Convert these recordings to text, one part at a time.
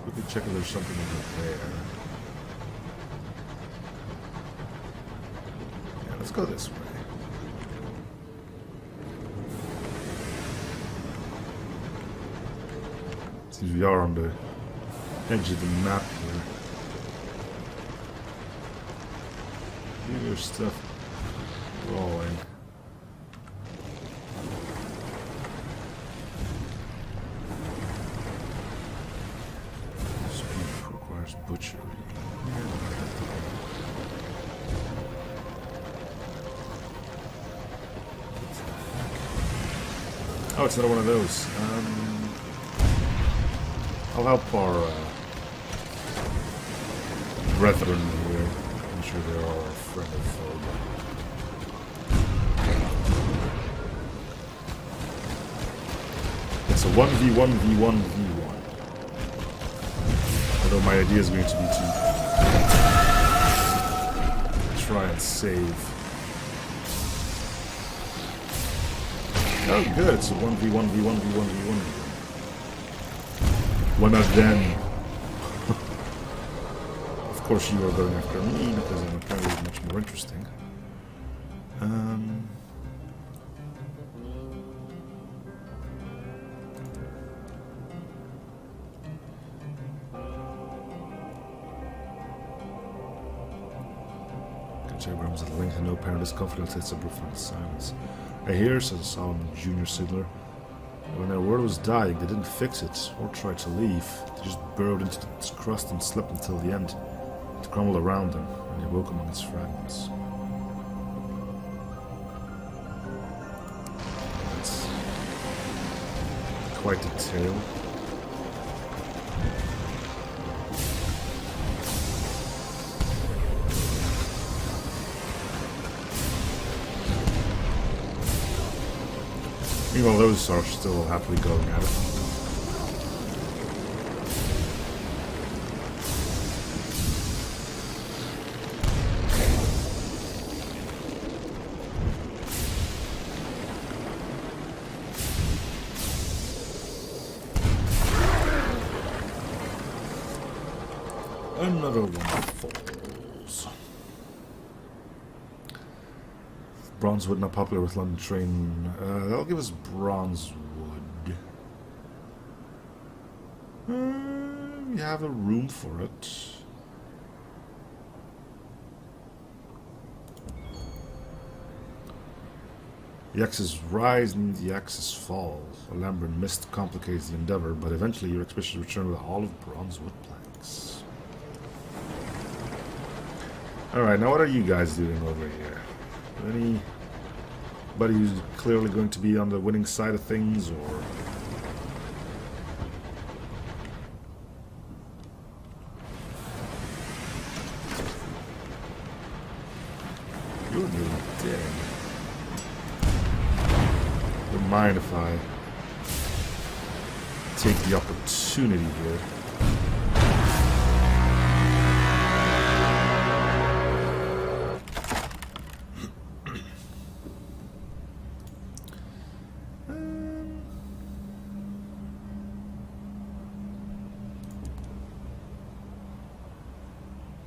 quickly check if there's something over there. Yeah, let's go this way. Seems we are on the edge of the map here. Here's stuff rolling. Speed requires butchery. Oh, it's another one of those. I'll help our brethren here. I'm sure they are our friend or foe. It's a 1v1v1v1. Although my idea is going to be to try and save. Oh, good. It's a 1v1v1v1v1. Why not then? Of course you are going after me because I'm apparently much more interesting. Diagrams at length and no apparent discomfort until it's a profound silence. I hear, says a solemn junior signaler. When their world was dying, they didn't fix it or try to leave. They just burrowed into its crust and slept until the end. It crumbled around them, and they woke among its fragments. That's quite a tale. Meanwhile, those are still happily going at it. Another one falls. Bronze wood not popular with London train. That'll give us bronze wood. We have a room for it. The axes rise and the axes fall. A lambent mist complicates the endeavor, but eventually your expedition return with all of bronze wood planks. Alright, now what are you guys doing over here? Anybody who's clearly going to be on the winning side of things, or... You're nearly dead. Don't mind if I take the opportunity here.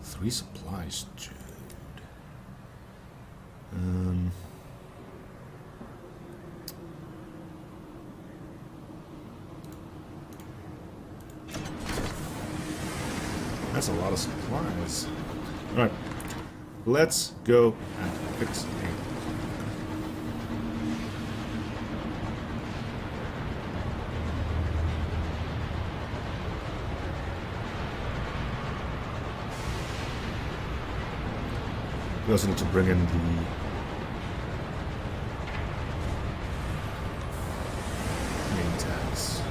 Three supplies, dude. That's a lot of supplies. Alright, let's go and fix it. We also need to bring in the main tags.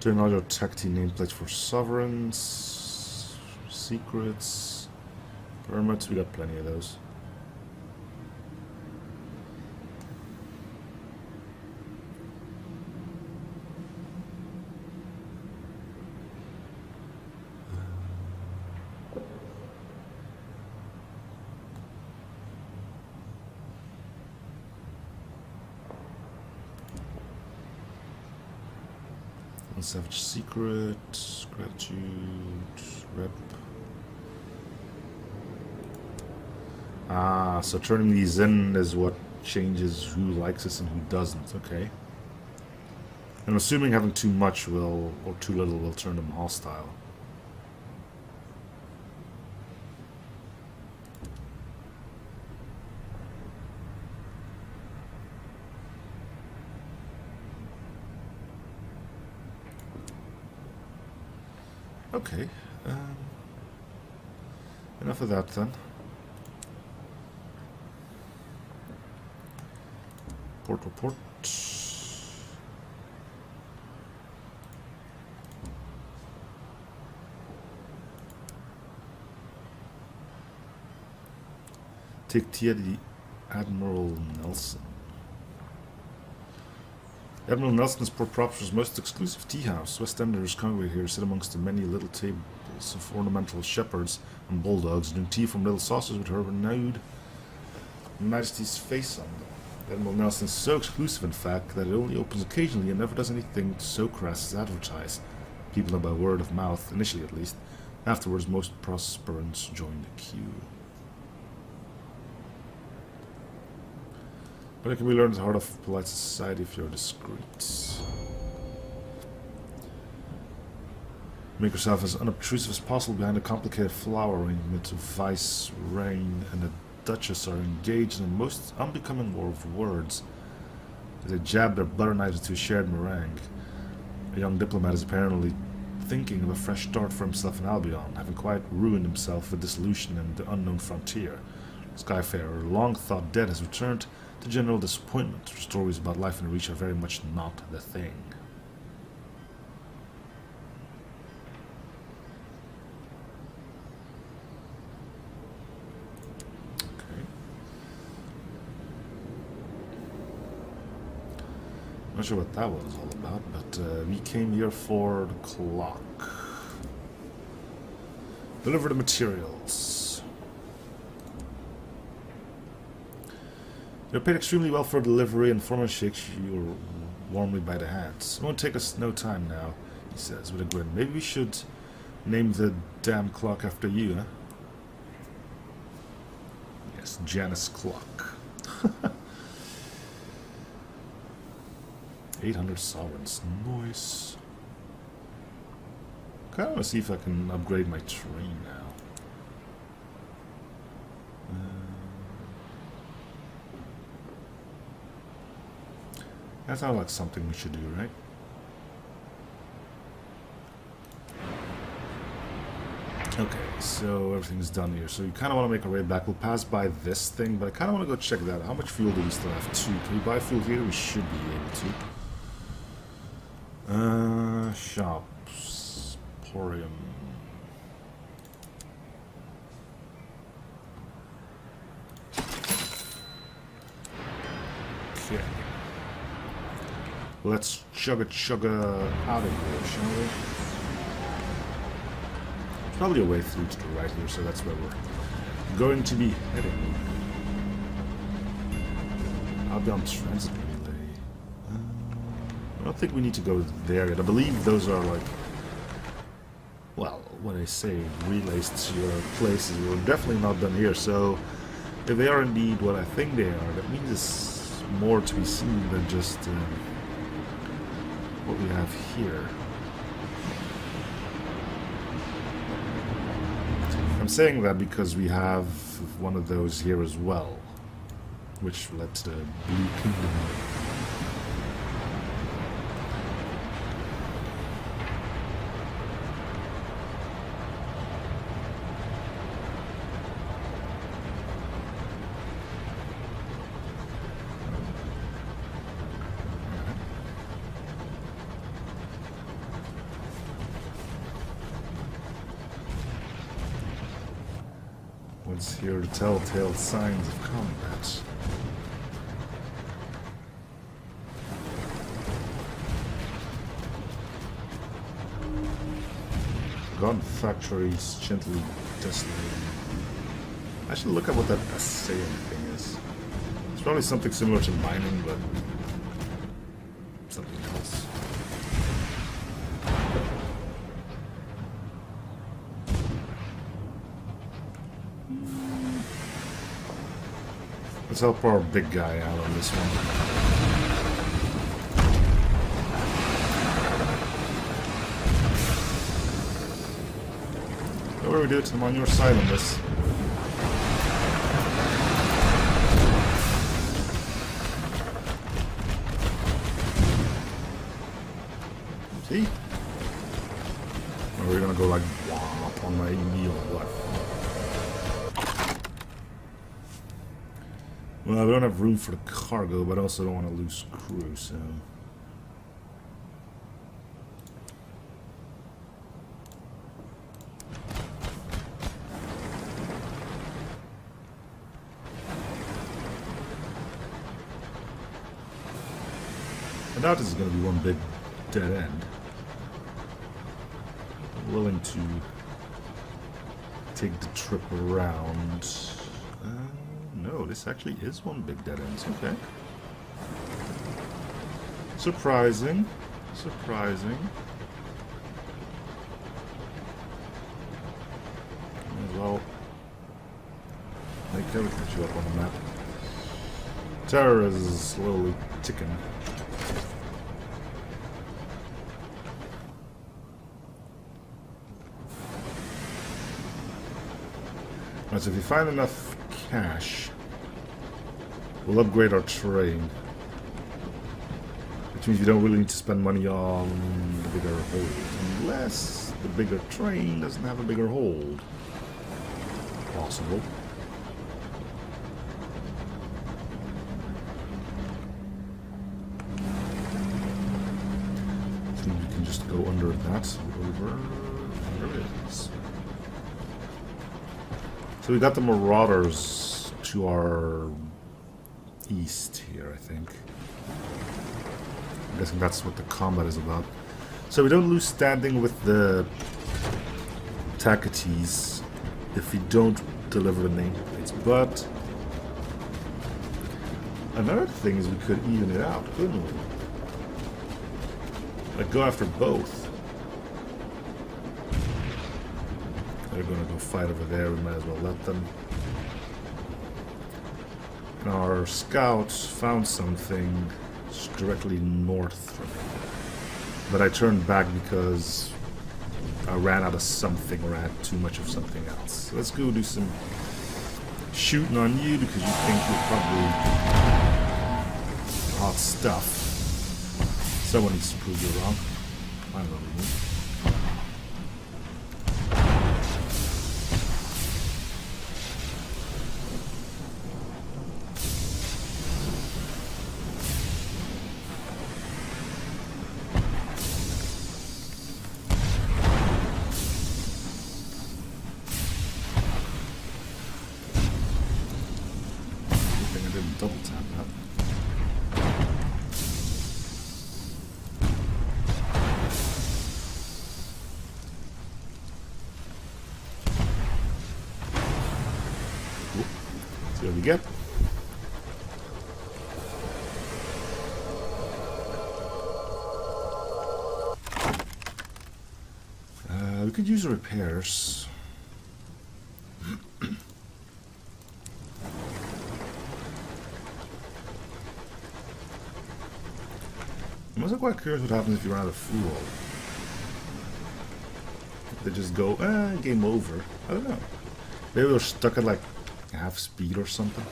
Turn on your tech team nameplates for sovereigns, secrets, permits. We got plenty of those. Savage secret, gratitude, rep. Ah, so turning these in is what changes who likes us and who doesn't. Okay. I'm assuming having too much will, or too little, will turn them hostile. Okay. Enough of that then. Report. Take tea at the Admiral Nelson. Admiral Nelson's Port Proper's most exclusive tea house. West Enders congregate here, sit amongst the many little tables of ornamental shepherds and bulldogs, drink tea from little saucers with her renowned Majesty's face on them. Admiral Nelson is so exclusive, in fact, that it only opens occasionally and never does anything so crass as advertise. People know by word of mouth, initially at least. Afterwards, most prosperants join the queue. But it can be learned at the heart of polite society if you're discreet. Make yourself as unobtrusive as possible behind a complicated flower arrangement. Vice, Reign, and the Duchess are engaged in a most unbecoming war of words as they jab their butter knives into a shared meringue. A young diplomat is apparently thinking of a fresh start for himself in Albion, having quite ruined himself with dissolution and the unknown frontier. Skyfarer, long thought dead, has returned to general disappointment. Stories about life in the Reach are very much not the thing. Not sure what that was all about, but we came here for the clock. Deliver the materials. You're paid extremely well for delivery, and Foreman shakes you warmly by the hands. It won't take us no time now, he says with a grin. Maybe we should name the damn clock after you, huh? Yes, Janus Clock. 800 sovereigns. Nice. Kinda wanna see if I can upgrade my train now. That sounds like something we should do, right? Okay, so everything's done here. So you kind of want to make our way back. We'll pass by this thing, but I kind of want to go check that out. How much fuel do we still have? 2. Can we buy fuel here? We should be able to. Shops. Porium. Okay. Let's chugga out of here, shall we? Probably a way through to the right here, so that's where we're going to be heading. Albion Transit Relay. I don't think we need to go there yet. I believe those are like, well, when I say relays to your places, we're definitely not done here. So if they are indeed what I think they are, that means it's more to be seen than just what we have here. I'm saying that because we have one of those here as well, which led to the Blue Kingdom. What's here the telltale signs of combat? Gun factories gently desolating. I should look at what that assaying thing is. It's probably something similar to mining, but something else. Let's help our big guy out on this one. Don't worry, dude. I'm on your side on this. See? Or we're gonna go like whop on my knee or what? Well, we don't have room for the cargo, but I also don't want to lose crew, so... I doubt this is going to be one big dead end. I'm willing to take the trip around. No, this actually is one big dead end. Okay. Surprising. Surprising. May as well make everything show up on the map. Terror is slowly ticking. Alright, so if you find enough cash, we'll upgrade our train. Which means you don't really need to spend money on the bigger hold. Unless the bigger train doesn't have a bigger hold. Possible. So you can just go under that. Over. There it is. So we got the Marauders to our east here, I think. I'm guessing that's what the combat is about. So we don't lose standing with the Tacites if we don't deliver the nameplates. But another thing is we could even it out, couldn't we? Like go after both. They're gonna go fight over there, we might as well let them. And our scouts found something directly north from it. But I turned back because I ran out of something or I had too much of something else. So let's go do some shooting on you because you think you're probably hot stuff. Someone needs to prove you wrong. I don't know. Double tap that. See what we get. We could use repairs. I'm also quite curious what happens if you run out of fuel. They just go, game over. I don't know. Maybe they're stuck at like half speed or something.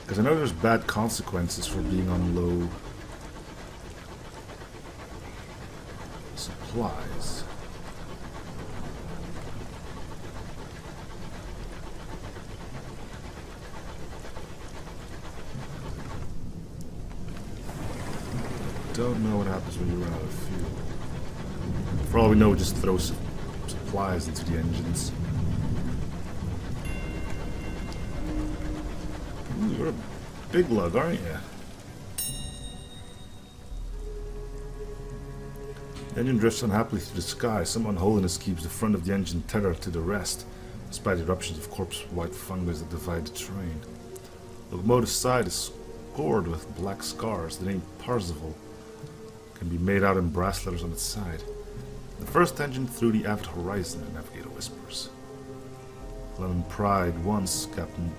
Because I know there's bad consequences for being on low supplies. Don't know what happens when you run out of fuel. For all we know, just throw some supplies into the engines. Ooh, you're a big lug, aren't you? The engine drifts unhappily through the sky. Some unholiness keeps the front of the engine tethered to the rest, despite eruptions of corpse-white fungus that divide the train. The locomotive side is scored with black scars. The name Parzifal can be made out in brass letters on its side. The first engine through the avid horizon, the navigator whispers. London Pride, once captained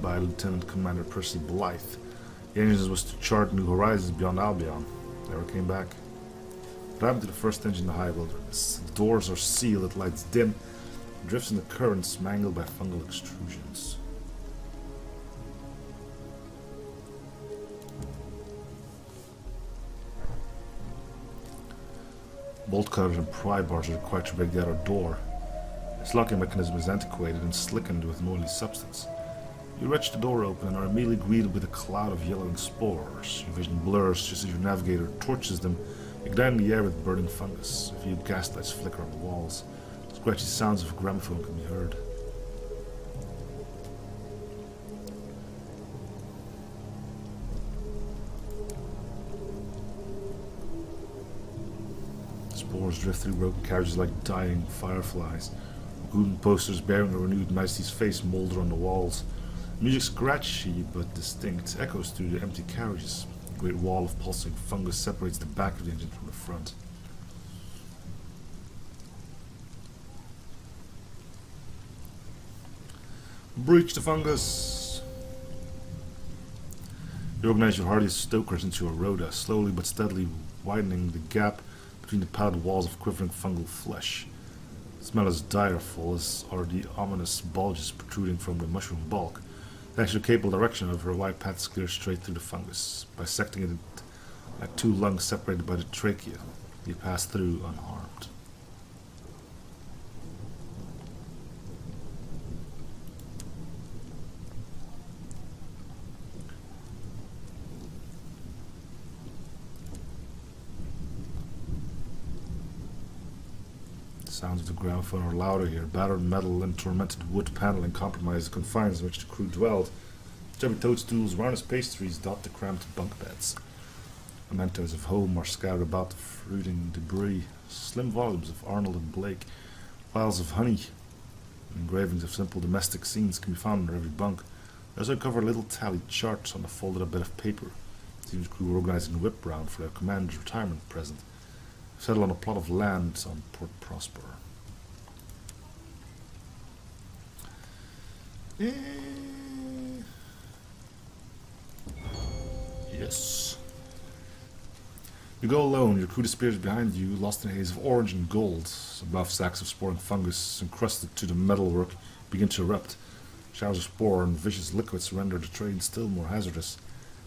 by Lieutenant Commander Percy Blythe. The engine was to chart new horizons beyond Albion. Never came back. What happened to the first engine in the high wilderness? The doors are sealed, it lights dim, drifts in the currents mangled by fungal extrusions. Bolt cutters and pry bars are required to break the outer door. Its locking mechanism is antiquated and slickened with an oily substance. You wrench the door open and are immediately greeted with a cloud of yellowing spores. Your vision blurs just as your navigator torches them, igniting the air with burning fungus. A few gaslights flicker on the walls. Scratchy sounds of a gramophone can be heard. Spores drift through broken carriages like dying fireflies. Wooden posters bearing a renewed Majesty's face moulder on the walls. Music scratchy but distinct echoes through the empty carriages. A great wall of pulsing fungus separates the back of the engine from the front. Breach the fungus! You organize your hardiest stokers into a rota, slowly but steadily widening the gap between the padded walls of quivering fungal flesh. The smell is direful, as are the ominous bulges protruding from the mushroom bulk. The extricable direction of her wide path clears straight through the fungus, bisecting it like two lungs separated by the trachea. You pass through unharmed. The sounds of the gramophone are louder here. Battered metal and tormented wood paneling compromise the confines in which the crew dwelled. Chubby toadstools, roundest pastries dot the cramped bunk beds. Mementos of home are scattered about the fruiting debris. Slim volumes of Arnold and Blake, vials of honey, engravings of simple domestic scenes can be found under every bunk. There's uncovered little tallied charts on a folded up bit of paper. It seems the crew were organizing a whip round for their commander's retirement present. Settle on a plot of land on Port Prosper. Yes. You go alone, your crew disappears behind you, lost in a haze of orange and gold. Above, sacks of sporing fungus encrusted to the metalwork begin to erupt. Showers of spore and vicious liquids render the train still more hazardous.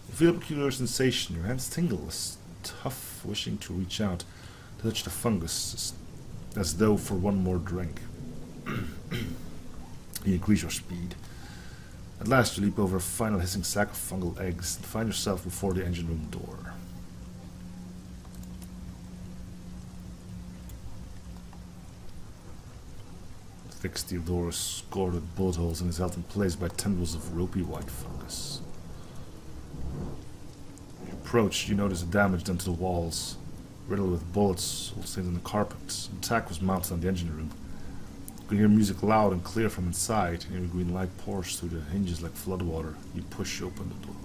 You feel a peculiar sensation, your hands tingle, a tough wishing to reach out, to touch the fungus, as though for one more drink. You increase your speed. At last you leap over a final hissing sack of fungal eggs and find yourself before the engine room door. The thick steel door is scored with bullet holes and is held in place by tendrils of ropey white fungus. As you approach, you notice the damage done to the walls, riddled with bullets, all stained on the carpet. An attack was mounted on the engine room. You can hear music loud and clear from inside, and your green light pours through the hinges like floodwater. You push open the door.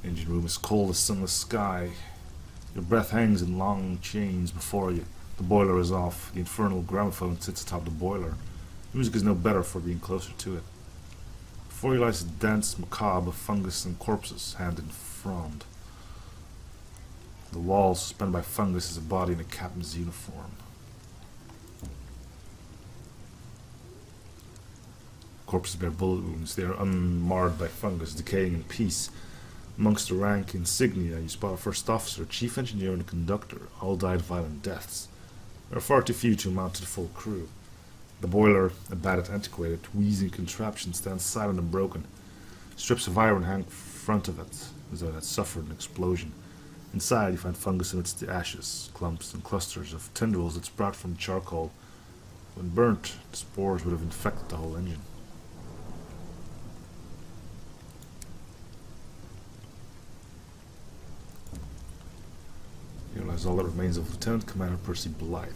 The engine room is cold as sunless sky. Your breath hangs in long chains before you. The boiler is off. The infernal gramophone sits atop the boiler. The music is no better for being closer to it. Before you lies a dense macabre of fungus and corpses, hand in frond. The wall, suspended by fungus, is a body in a captain's uniform. Corpses bear bullet wounds. They are unmarred by fungus, decaying in peace. Amongst the rank insignia, you spot a first officer, chief engineer, and a conductor. All died violent deaths. There are far too few to amount to the full crew. The boiler, a battered, antiquated, wheezing contraption, stands silent and broken. Strips of iron hang front of it, as though it had suffered an explosion. Inside, you find fungus amidst the ashes, clumps and clusters of tendrils that sprout from charcoal. When burnt, the spores would have infected the whole engine. Here lies all that remains of Lieutenant Commander Percy Blythe.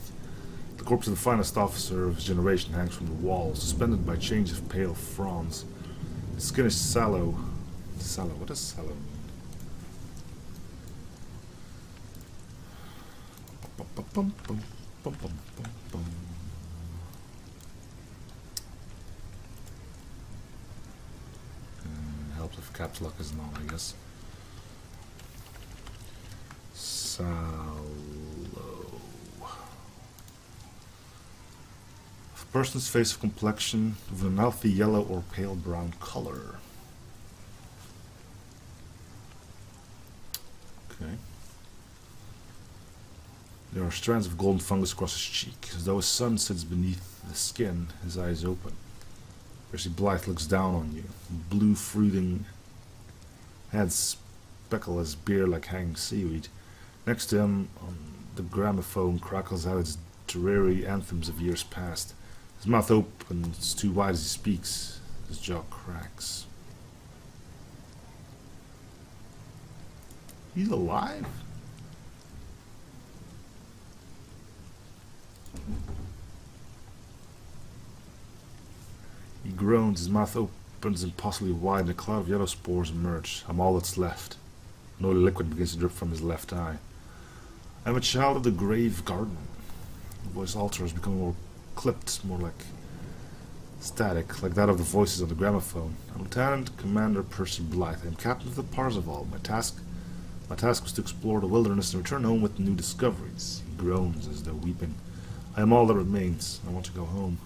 The corpse of the finest officer of his generation hangs from the wall, suspended by chains of pale fronds. His skin is sallow, Sallow. What does sallow mean? Bum, bum, bum, bum, bum, bum, bum, bum. Helps if caps lock is on, I guess. Sallow. A person's face of complexion with an healthy yellow or pale brown color. Okay. There are strands of golden fungus across his cheek. As though his sun sits beneath the skin, his eyes open. Percy Blythe looks down on you. Blue fruiting head speckle his beard like hanging seaweed. Next to him, on the gramophone, crackles out its dreary anthems of years past. His mouth opens too wide as he speaks. His jaw cracks. He's alive? He groans, his mouth opens impossibly wide, and a cloud of yellow spores emerge. I'm all that's left. An oily liquid begins to drip from his left eye. I'm a child of the grave garden. The voice alters, becoming more clipped, more like static, like that of the voices on the gramophone. I'm Lieutenant Commander Percy Blythe. I am captain of the Parzifal. My task was to explore the wilderness and return home with new discoveries. He groans as though weeping. I am all that remains. I want to go home.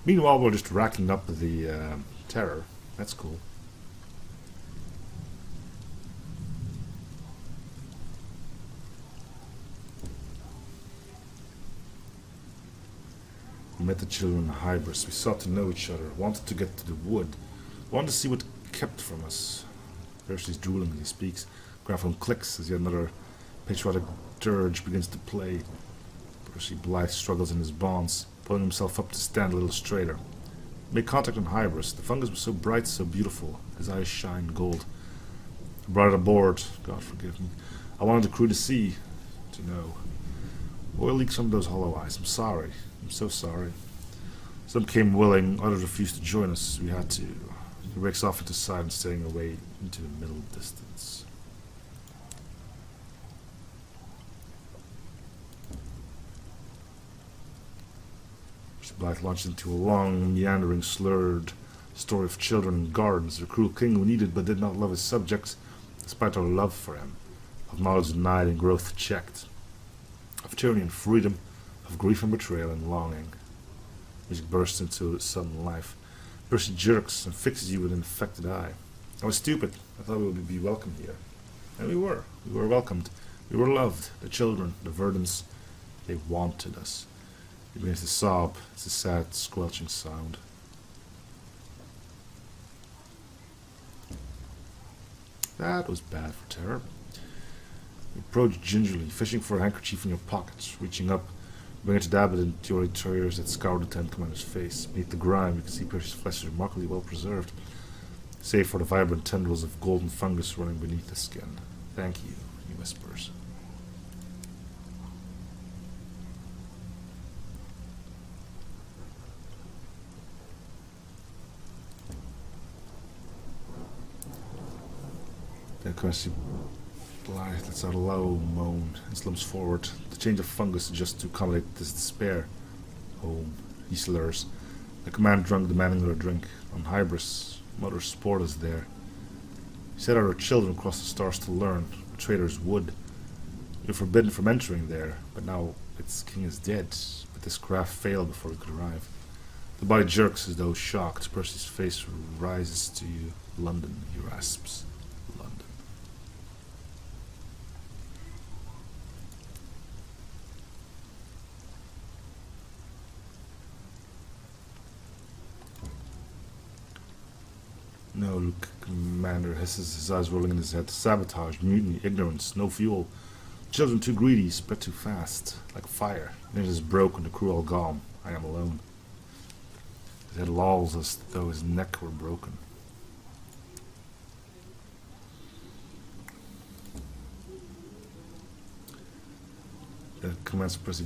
Meanwhile, we're just racking up the terror. That's cool. We met the children in Hybris. We sought to know each other, wanted to get to the wood, wanted to see what kept from us. Percy's drooling as he speaks. Gramophone clicks as yet another patriotic dirge begins to play. Percy Blythe struggles in his bonds, pulling himself up to stand a little straighter. We made contact on Hybris. The fungus was so bright, so beautiful. His eyes shine gold. I brought it aboard. God forgive me. I wanted the crew to see, to know. Oil leaks from those hollow eyes. I'm sorry. I'm so sorry. Some came willing, others refused to join us. We had to. He breaks off into silence, staring away into the middle distance. Blythe launched into a long, meandering, slurred story of children and gardens, a cruel king who needed but did not love his subjects, despite our love for him, of knowledge denied and growth checked, of tyranny and freedom, of grief and betrayal and longing. Music bursts into sudden life. Percy jerks and fixes you with an affected eye. I was stupid. I thought we would be welcome here. And we were. We were welcomed. We were loved. The children, the Verdants, they wanted us. He begins to sob. It's a sad, squelching sound. That was bad for terror. You approach gingerly, fishing for a handkerchief in your pockets, reaching up, bring it to dab it into your tears that scoured the Lieutenant Commander's face. Beneath the grime, you can see Percy's flesh is remarkably well preserved, save for the vibrant tendrils of golden fungus running beneath the skin. Thank you, he whispers. Then Percy Blythe lets out a low moan and slumps forward. The change of fungus just to accommodate this despair. Home, he slurs. The command drunk demanding her a drink. On Hybris, Mother Sport is there. She said our children crossed the stars to learn. The traitors would. We were forbidden from entering there, but now its king is dead. But this craft failed before we could arrive. The body jerks as though shocked. Percy's face rises to you. London, he rasps. London. No, Commander hisses, his eyes rolling in his head. Sabotage, mutiny, ignorance, no fuel. Children too greedy, spread too fast, like fire. It is broken, the crew all gone. I am alone. His head lolls as though his neck were broken. The Commander Percy,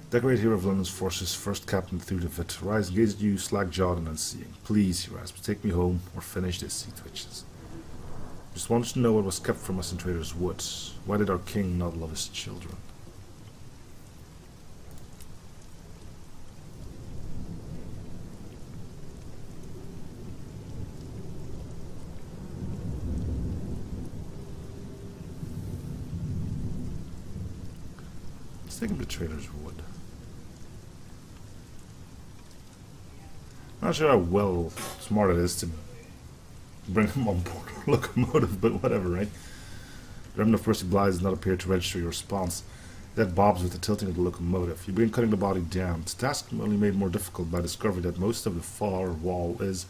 Decorated hero of London's forces, first captain through the vet. Rise, gaze at you, slack-jawed and unseeing. Please, he rasps, take me home, or finish this, he twitches. Just wanted to know what was kept from us in Trader's Woods. Why did our king not love his children? Let's take him to Trader's Wood. Not sure how well smart it is to bring him on board a locomotive, but whatever, right? The remnant of Percy Blythe does not appear to register your response. That bobs with the tilting of the locomotive. You begin cutting the body down. Its task only made more difficult by discovering that most of the far wall is,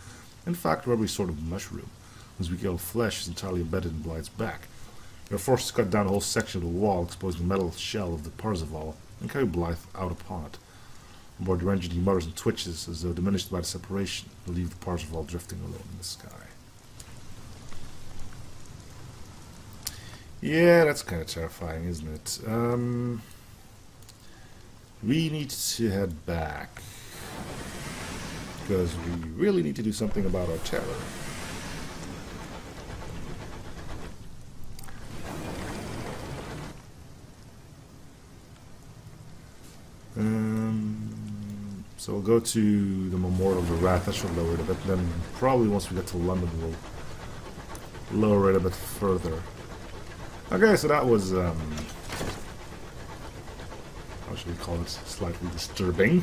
in fact, a rubbery sort of mushroom, whose weak yellow flesh is entirely embedded in Blythe's back. You are forced to cut down a whole section of the wall, exposing the metal shell of the Parzifal, and carry Blythe out upon it. On board the engine, he mutters and twitches, as though diminished by the separation, to leave the Parzifal drifting alone in the sky. Yeah, that's kind of terrifying, isn't it? We need to head back, because we really need to do something about our terror. So we'll go to the Memorial of the Rat. That should lower it a bit. Then probably once we get to London, we'll lower it a bit further. Okay, so that was how should we call it? Slightly disturbing.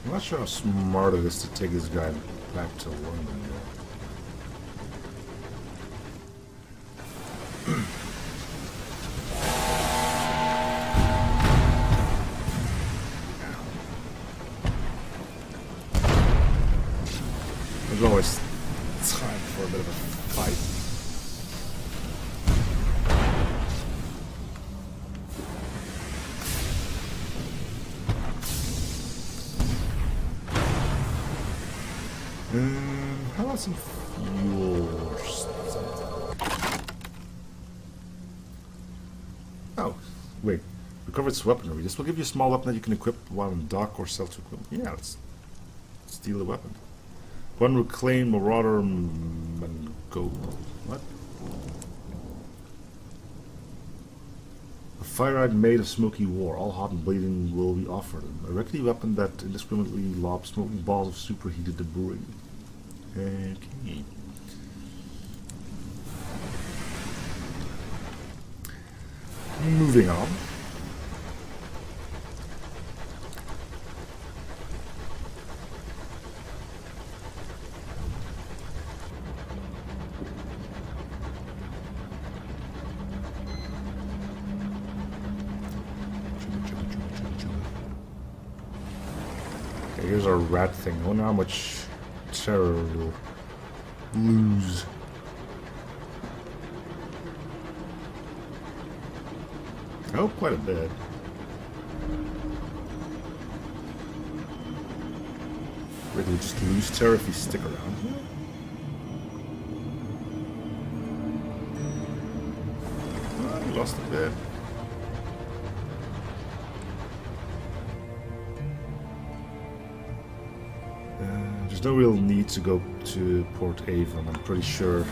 I'm not sure how smart it is to take this guy back to London. There's always time for a bit of a fight. How about some fuel or something? Oh, wait. Recovered weaponry. This will give you a small weapon that you can equip while in dock or sell to equipment. Yeah, let's steal the weapon. One reclaimed marauder and go. What? A fire-eyed maid of smoky war, all hot and bleeding, will be offered. A rickety weapon that indiscriminately lobs smoking balls of superheated debris. Okay. Moving on. Okay, here's our rat thing. I wonder how much terror will lose. Oh, quite a bit. Wait, do we just lose terror if we stick around here? Oh, we lost a bit. There's no real need to go to Port Avon. I'm pretty sure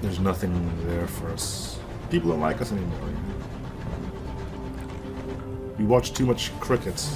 there's nothing there for us. People don't like us anymore. We watch too much cricket.